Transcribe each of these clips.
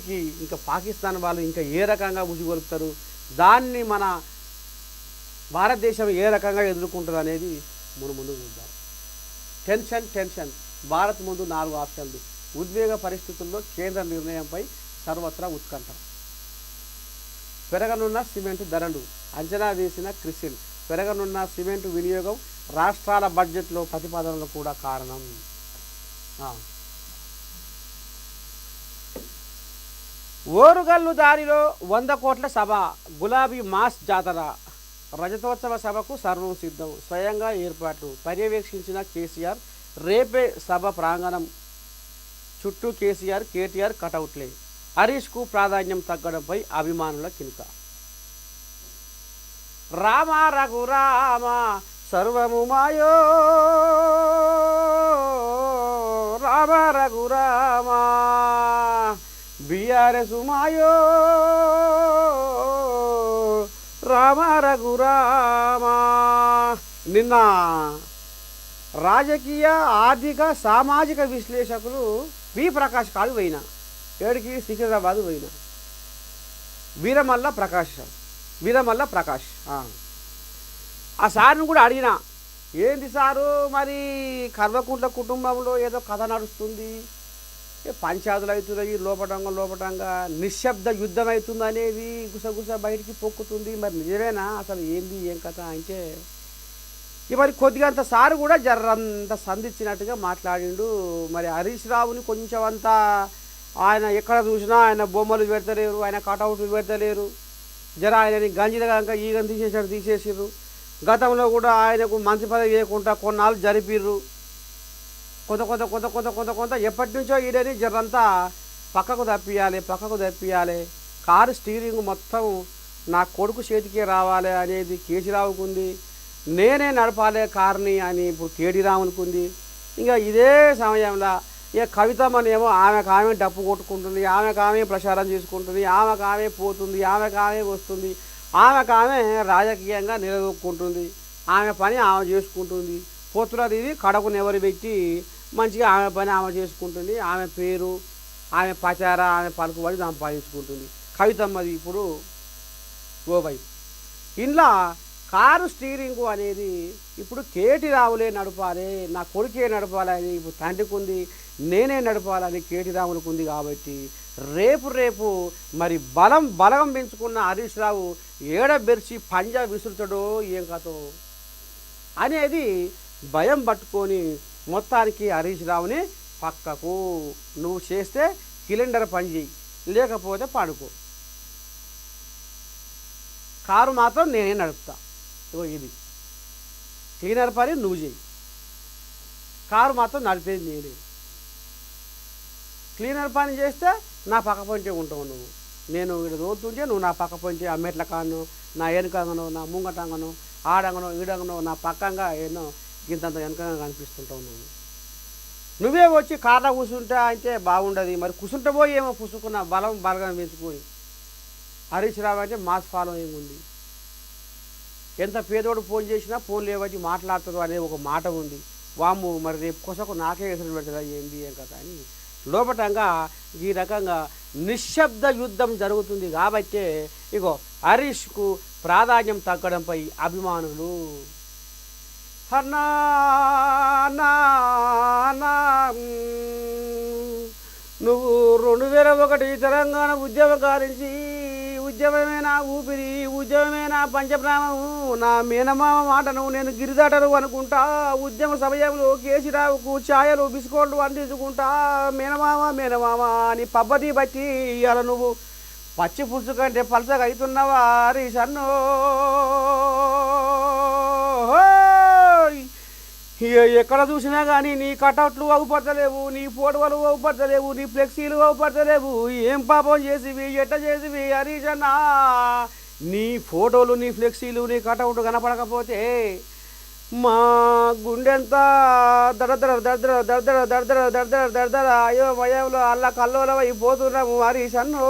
దానికి ఇంకా పాకిస్తాన్ వాళ్ళు ఇంకా ఏ రకంగా ఉసిగొలుపుతారు, దాన్ని మన భారతదేశం ఏ రకంగా ఎదుర్కొంటుంది అనేది ముందు చూద్దాం. టెన్షన్ భారత్ ముందు 4 ఆప్షన్లు. ఉద్వేగ పరిస్థితుల్లో కేంద్ర నిర్ణయంపై సర్వత్రా ఉత్కంఠ. పెరగనున్న సిమెంటు ధరలు, అంచనా వేసిన క్రిసిల్. పెరగనున్న సిమెంటు వినియోగం రాష్ట్రాల బడ్జెట్లో ప్రతిపాదనలు కూడా కారణం. ఓరుగల్లు దారిలో 100 కోట్ల సభ, గులాబీ మాస్ జాతర. రజతోత్సవ సభకు సర్వం సిద్ధం, స్వయంగా ఏర్పాట్లు పర్యవేక్షించిన కేసీఆర్. రేపే సభ ప్రాంగణం చుట్టూ కేటీఆర్ కటౌట్లే. హరీష్కు ప్రాధాన్యం తగ్గడంపై అభిమానుల కినుక. రామ రఘురామ సర్వము మాయో, రామ రఘురామ బీఆర్ఎస్ మాయో, రామ రఘురామ. నిన్న రాజకీయ ఆర్థిక సామాజిక విశ్లేషకులు వి ప్రకాష్ కాడు పోయినా, ఏడికి సికింద్రాబాద్ పోయినా, వీరమల్ల ప్రకాష్ ఆ సార్ని కూడా అడిగిన, ఏంది సారు మరి కల్వకుంట్ల కుటుంబంలో ఏదో కథ నడుస్తుంది, పంచాయతీలు అవుతున్నాయి, లోపటంగా నిశ్శబ్ద యుద్ధం అవుతుంది అనేది గుసగుస బయటికి పొక్కుతుంది, మరి నిజమేనా, అసలు ఏంది ఏం కథ అంటే మరి కొద్దిగా అంత సారు కూడా జర్రంత సంధించినట్టుగా మాట్లాడిండు. మరి హరీష్ రావుని కొంచెం అంతా ఆయన ఎక్కడ చూసినా ఆయన బొమ్మలు పెడతలేరు, ఆయన కటౌట్లు పెడతలేరు, ఆయనని గంజిదగా ఈగని తీసేసిర్రు. గతంలో కూడా ఆయనకు మంత్రి పదవి వేయకుండా కొన్నాళ్ళు జరిపిర్రు. కొంత ఎప్పటి నుంచో ఈడని జర్రంతా పక్కకు తప్పియాలి, కారు స్టీరింగ్ మొత్తం నా కొడుకు చేతికే రావాలి అనేది కేసీరావుకు ఉంది, నేనే నడపాలే కార్ని అని ఇప్పుడు కేటీ రావునుకుంది. ఇంకా ఇదే సమయంలో ఇక కవితమ్మనేమో ఆమె డప్పు కొట్టుకుంటుంది, ఆమె ప్రచారం చేసుకుంటుంది, ఆమె పోతుంది, ఆమె వస్తుంది, ఆమె రాజకీయంగా నిలదొక్కుంటుంది, ఆమె పని ఆమె చేసుకుంటుంది. పోతున్నది ఇది కడకు నెవరు పెట్టి మంచిగా ఆమె పని ఆమె చేసుకుంటుంది, ఆమె పేరు, ఆమె ప్రచార, ఆమె పలుకుబడి సంపాదించుకుంటుంది. కవితమ్మది ఇప్పుడు గోవైపు. ఇంట్లో కారు స్టీరింగు అనేది ఇప్పుడు కేటీ రావులే నడపాలి, నా కొడుకే నడపాలని ఇప్పుడు తండ్రికి ఉంది, నేనే నడపాలని కేటీ రావులకు ఉంది. కాబట్టి రేపు మరి బలం పెంచుకున్న హరీష్ రావు ఏడబెరిచి పంజా విసురుతాడో ఏం కథో అనేది భయం పట్టుకొని మొత్తానికి హరీష్ రావుని పక్కకు, నువ్వు చేస్తే సిలిండర్ పని చేయి, లేకపోతే పడుకో, కారు మాత్రం నేనే నడుపుతా, ఇది క్లీనర్ పని నువ్వు చేయి, కారు మాత్రం నడిపేది నేనే. క్లీనర్ పని చేస్తే నా పక్క పొంచే ఉంటావు నువ్వు, నేను ఇక్కడ తోలుతుంటే నువ్వు నా పక్క పొంచే అమ్మెట్ల కాను, నా వెనుకంగనో, నా ముంగటంగనో, ఆడంగనో ఈడంగనో, నా పక్కంగా ఏనో ఇంతంత వెనకంగా కనిపిస్తుంటావు నువ్వే వచ్చి కార్లో కూర్చుంటే అంటే బాగుండదు. మరి కూర్చుంటే పోయి ఏమో పుసుకున్న బలగం పెంచుకొని. హరీష్ రావు అంటే మాస్ ఫాలోయింగ్ ఉంది, ఎంత పేదోడు ఫోన్ చేసినా ఫోన్ లేవచ్చి మాట్లాడతారు అనే ఒక మాట ఉంది. వాము మరి రేపు కొసకు నాకే ఎసరు పెడతారా ఏంది ఏం కదా అని లోపటంగా ఈ రకంగా నిశ్శబ్ద యుద్ధం జరుగుతుంది. కాబట్టే ఇగో హరీష్కు ప్రాధాన్యం తగ్గడంపై అభిమానులు అన్నా నువ్వు 2001 తెలంగాణ ఉద్యమం కారించి ఉద్యమమే నా ఊపిరి, ఉద్యమమే నా పంచప్రాణము, నా మేనమామ మాటను నేను గిరిదాటరు అనుకుంటా, ఉద్యమ సమయంలో కేసీరావుకు ఛాయలు బిస్కోట్లు అందించుకుంటా, మేనమామ అని పబ్బతి బట్టి ఇవాళ నువ్వు పచ్చి పులుసు కంటే పలసగా అవుతున్నావా హరీష్ అన్నో. ఎక్కడ చూసినా కానీ నీ కటౌట్లు అవుపడతలేవు, నీ ఫోటోలు అవుపడతలేవు, నీ ఫ్లెక్సీలు అవుపడతలేవు. ఏం పాపం చేసివి, ఎట్ట చేసివి హరీష్ అన్న? నీ ఫోటోలు, నీ ఫ్లెక్సీలు, నీ కటౌట్ కనపడకపోతే మా గుండెంతా దడదర అయ్యో మయంలో అల్లా కల్లోలం అయిపోతున్నాము హరీష్ అన్నో.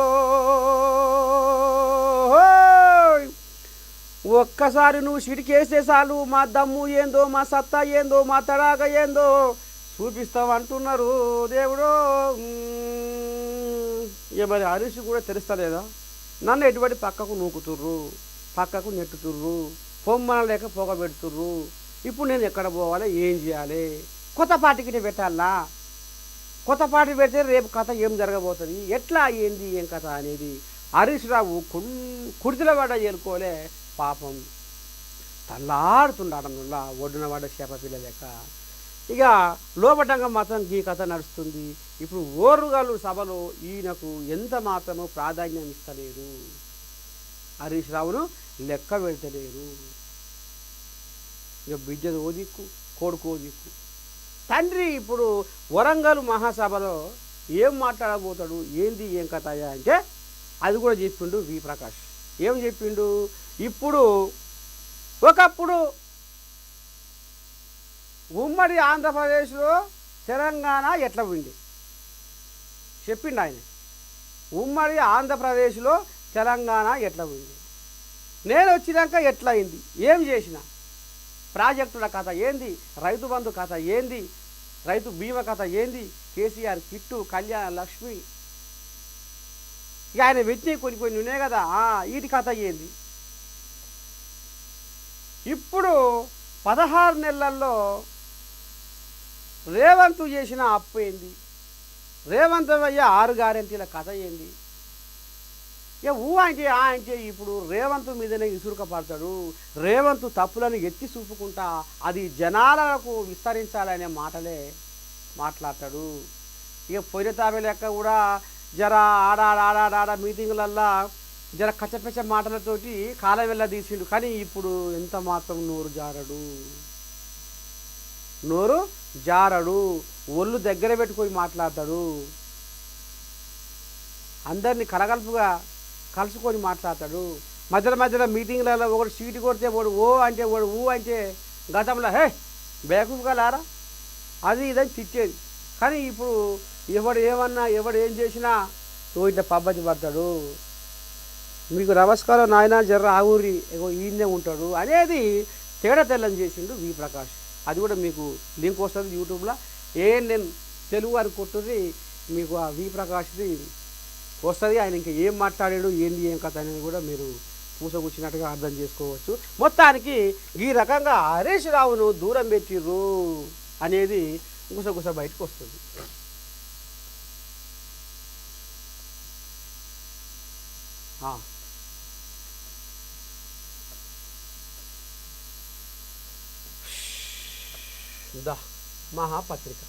ఒక్కసారి నువ్వు సిటికేస్తే చాలు మా దమ్ము ఏందో, మా సత్తా ఏందో, మా తడాక ఏందో చూపిస్తావు అంటున్నారు దేవుడు. ఇక మరి హరీష్ కూడా తెలుస్తలేదా? నన్ను ఎటువంటి పక్కకు నూకుతుర్రు, పక్కకు నెట్టుతుర్రు, పొమ్మన లేక పొగ పెడుతుర్రు. ఇప్పుడు నేను ఎక్కడ పోవాలి, ఏం చేయాలి? కొత్త పార్టీకి నేను పెట్టాలా? కొత్త పార్టీ పెడితే రేపు కథ ఏం జరగబోతుంది, ఎట్లా ఏంది ఏం కథ అనేది హరీష్ రావు కుడితిల పడ్డ చేరుకోలే పాపం. తల్లాడుతుండడంలా ఒడ్డున పడ్డ చేప పిల్ల లెక్క. ఇక లోపటంగా మాత్రం ఈ కథ నడుస్తుంది. ఇప్పుడు ఓరుగాలు సభలో ఈయనకు ఎంత మాత్రమో ప్రాధాన్యం ఇస్తలేరు, హరీష్ రావును లెక్క పెడతలేరు. ఇక బిడ్డది ఓ దిక్కు, కొడుకు ఓ దిక్కు. తండ్రి ఇప్పుడు వరంగల్ మహాసభలో ఏం మాట్లాడబోతాడు, ఏంది ఏం కథ అంటే అది కూడా చెప్పిండు వి ప్రకాష్. ఏం చెప్పిండు? ఇప్పుడు ఒకప్పుడు ఉమ్మడి ఆంధ్రప్రదేశ్లో తెలంగాణ ఎట్లా ఉంది చెప్పిండు ఆయన. ఉమ్మడి ఆంధ్రప్రదేశ్లో తెలంగాణ ఎట్లా ఉంది, నేను వచ్చినాక ఎట్లా అయింది, ఏం చేసిన, ప్రాజెక్టుల కథ ఏంది, రైతు బంధు కథ ఏంది, రైతు బీమా కథ ఏంది, కేసీఆర్ కిట్టు, కళ్యాణ లక్ష్మి, ఇక ఆయన వెచ్చి కొన్ని ఉన్నాయి కదా, వీటి కథ ఏంది. ఇప్పుడు 16 నెలల్లో రేవంత్ చేసిన అప్పు ఏంది, రేవంత్ అయ్యే 6 గ్యారెంటీల కథ ఏంది. ఇక అంటే ఇప్పుడు రేవంత్ మీదనే ఇసురుక పడతాడు. రేవంత్ తప్పులను ఎత్తి చూపుకుంటా అది జనాలకు విస్తరించాలనే మాటలే మాట్లాడతాడు. ఇక పోయిన తాబే లెక్క కూడా జర ఆడాడ మీటింగులల్లా జర కచ్చపెచ్చ మాటలతోటి కాలం వెళ్ళ తీసిండు. కానీ ఇప్పుడు ఎంత మాత్రం నోరు జారడు, ఒళ్ళు దగ్గర పెట్టుకొని మాట్లాడతాడు. అందరినీ కలుసుకొని మాట్లాడతాడు. మధ్యలో మీటింగ్లలో ఒకటి సీటు కొడితే వాడు ఊ అంటే గతంలో బేకూఫ్గా లారా అది ఇదని తిట్టేది. కానీ ఇప్పుడు ఎవడు ఏమన్నా ఎవడు ఏం చేసినా ఇట్లా పబ్బతి పడతాడు. మీకు నమస్కారం నాయన జర్ర ఆగురి ఈయనే ఉంటాడు అనేది తేడా తెల్లని చేసిండు వి ప్రకాష్. అది కూడా మీకు లింక్ వస్తుంది యూట్యూబ్లో. నేను తెలుగు వారికి కొట్టుది మీకు ఆ వి ప్రకాష్ది వస్తుంది. ఆయన ఇంకా ఏం మాట్లాడాడు ఏంది ఏం కథ అనేది కూడా మీరు పూసగుచ్చినట్టుగా అర్థం చేసుకోవచ్చు. మొత్తానికి ఈ రకంగా హరీష్ రావును దూరం పెట్టిర్రు అనేది గుసగుస బయటకు వస్తుంది. ద మహాపత్రిక